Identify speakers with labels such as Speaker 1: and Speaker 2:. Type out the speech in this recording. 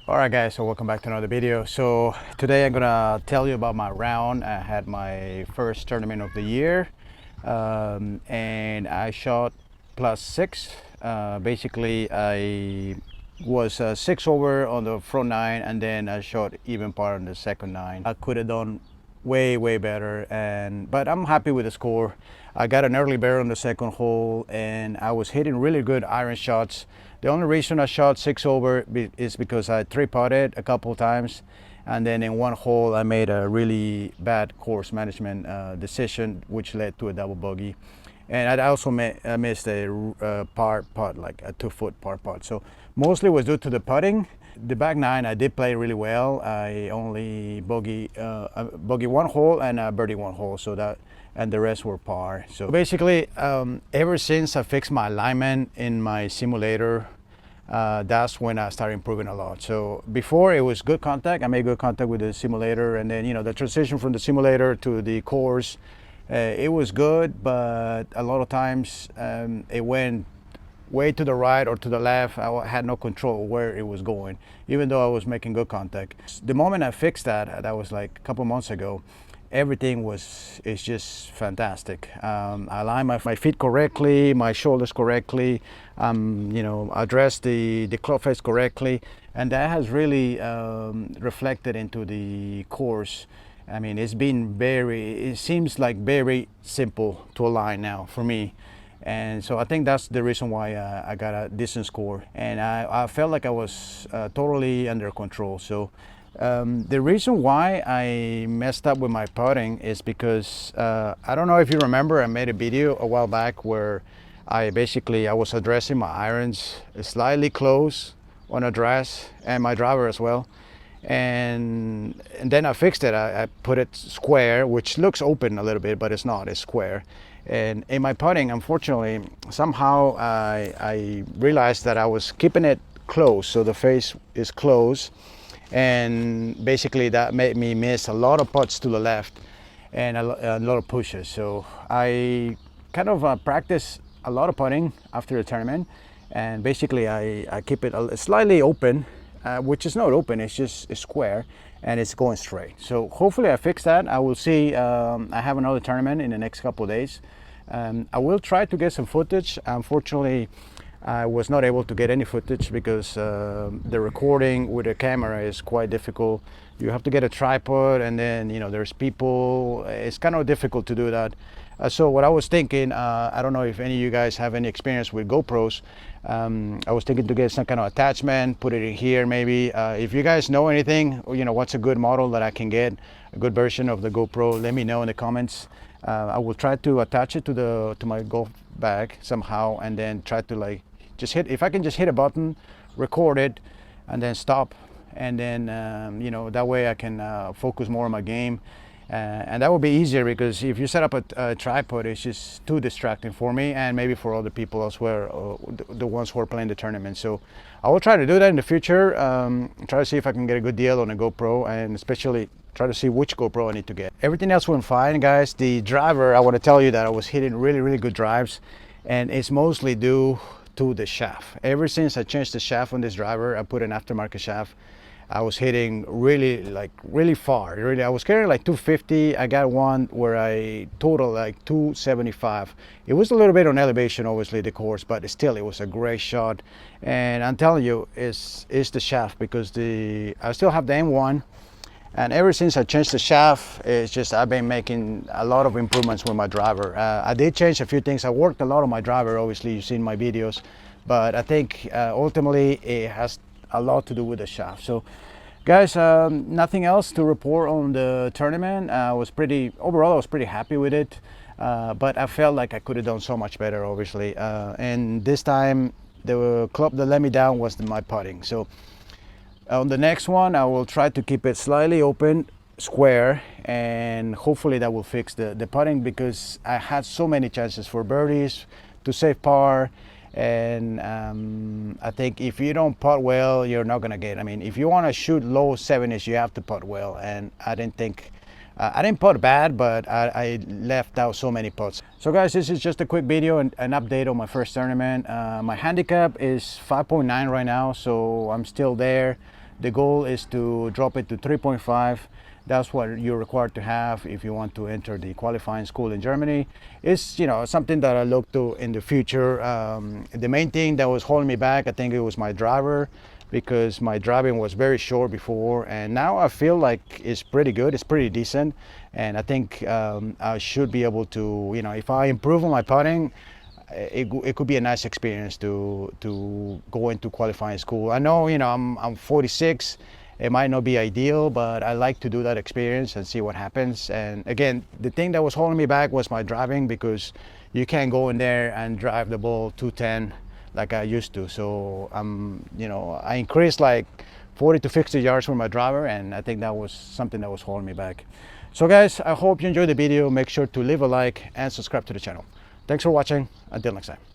Speaker 1: All right guys, so welcome back to another video. So today I'm gonna tell you about my round. I had my first tournament of the year, and I shot +6. Basically I was 6 over on the front 9, and then I shot even par on the second 9. I could have done way better, but I'm happy with the score. I got an early bear on the second hole, and I was hitting really good iron shots. The only reason I shot 6 over is because I 3-putted a couple of times, and then in one hole I made a really bad course management decision, which led to a double bogey. And I also missed a par putt, like a 2-foot par putt. So mostly was due to the putting. The back 9 I did play really well. I only bogey one hole and birdie one hole, so that, and the rest were par. So basically, ever since I fixed my alignment in my simulator, that's when I started improving a lot. So before it was good contact. I made good contact with the simulator, and then the transition from the simulator to the course, it was good, but a lot of times it went way to the right or to the left. I had no control where it was going, even though I was making good contact. The moment I fixed that, that was like a couple months ago, everything is just fantastic. I align my feet correctly, my shoulders correctly, address the club face correctly, and that has really reflected into the course. I mean, it seems like very simple to align now for me. And so I think that's the reason why I got a decent score, and I felt like I was totally under control. So the reason why I messed up with my putting is because I don't know if you remember, I made a video a while back where I was addressing my irons slightly close on address and my driver as well. And then I fixed it. I put it square, which looks open a little bit, but it's not, it's square. And in my putting, unfortunately, somehow I realized that I was keeping it close, so the face is close, and basically that made me miss a lot of putts to the left and a lot of pushes. So I kind of practice a lot of putting after the tournament, and basically I keep it slightly open, which is not open, it's square, and it's going straight. So hopefully I fix that. I will see. I have another tournament in the next couple of days. I will try to get some footage. Unfortunately, I was not able to get any footage because the recording with a camera is quite difficult. You have to get a tripod, and then there's people. It's kind of difficult to do that. So what I was thinking, I don't know if any of you guys have any experience with GoPros. I was thinking to get some kind of attachment, put it in here maybe. If you guys know anything, what's a good model that I can get, a good version of the GoPro, let me know in the comments. I will try to attach it to my golf bag somehow, and then try to if I can just hit a button, record it, and then stop, and then that way I can focus more on my game. And that would be easier, because if you set up a tripod, it's just too distracting for me and maybe for other people elsewhere, the ones who are playing the tournament. So I will try to do that in the future. Try to see if I can get a good deal on a GoPro, and especially try to see which GoPro I need to get. Everything else went fine, guys. The driver, I want to tell you that I was hitting really good drives, and it's mostly due to the shaft. Ever since I changed the shaft on this driver, I put an aftermarket shaft, I was hitting really far. I was carrying like 250. I got one where I totaled like 275. It was a little bit on elevation, obviously, the course, but still, it was a great shot. And I'm telling you, it's the shaft, because I still have the M1, and ever since I changed the shaft, it's just I've been making a lot of improvements with my driver. I did change a few things. I worked a lot on my driver, obviously, you've seen my videos, but I think ultimately it has a lot to do with the shaft. So guys, nothing else to report on the tournament. Overall I was pretty happy with it, but I felt like I could have done so much better, obviously, and this time the club that let me down was my putting. So on the next one, I will try to keep it slightly open, square, and hopefully that will fix the putting, because I had so many chances for birdies to save par. And I think if you don't putt well, you're not gonna get. I mean, if you want to shoot low 70s, you have to putt well. And I didn't putt bad, but I left out so many putts. So guys, this is just a quick video and an update on my first tournament. My handicap is 5.9 right now, so I'm still there. The goal is to drop it to 3.5. That's what you're required to have if you want to enter the qualifying school in Germany. It's, you know, something that I look to in the future. The main thing that was holding me back, I think it was my driver, because my driving was very short before, and now I feel like it's pretty good, it's pretty decent, and I think I should be able to, you know, if I improve on my putting, it could be a nice experience to go into qualifying school. I know, you know, I'm 46. It might not be ideal, but I like to do that experience and see what happens. And again, the thing that was holding me back was my driving, because you can't go in there and drive the ball 210 like I used to. So you know, I increased like 40 to 50 yards from my driver, and I think that was something that was holding me back. So guys, I hope you enjoyed the video. Make sure to leave a like and subscribe to the channel. Thanks for watching. Until next time.